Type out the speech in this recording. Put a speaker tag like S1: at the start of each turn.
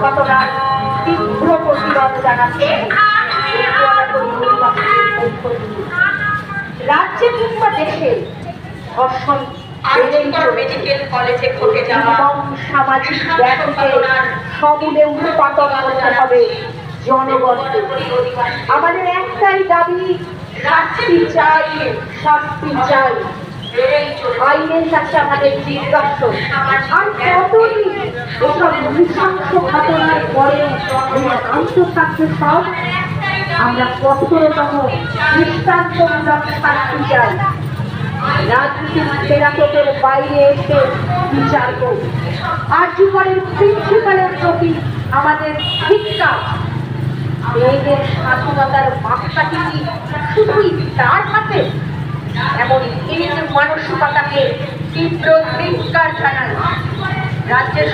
S1: ঘটনার তীব্র প্রতিবাদ জানাচ্ছে রাজ্যে কিংবা দেশে ধর্ষণ মেডিকেল কলেজে ঘটে যাওয়া সামাজিক ব্যাধিকে সমূলে উৎপাদন করতে হবে জনগণকে। আমাদের একটাই দাবি, শাস্তি চাই, শাস্তি চাই। আইনের কাছে আমাদের জিজ্ঞাসা, আর কতদিন এসব নৃশংস ঘটনার পরে আন্তঃশাস্ত্র সব আমরা কঠোরতম দৃষ্টান্তমূলক শাস্তি চাই। রাজনীতির ফেরাতটের বাইরে এসে বিচার করুন। আর জীবনের প্রিন্সিপালের প্রতি আমাদের শিক্ষা, মেয়েদের স্বাধীনতার মাপকাঠি কি শুধুই তার হাতে? এমন হীন মানসিকতাকে তীব্র ধিক্কার জানাই। রাজ্যের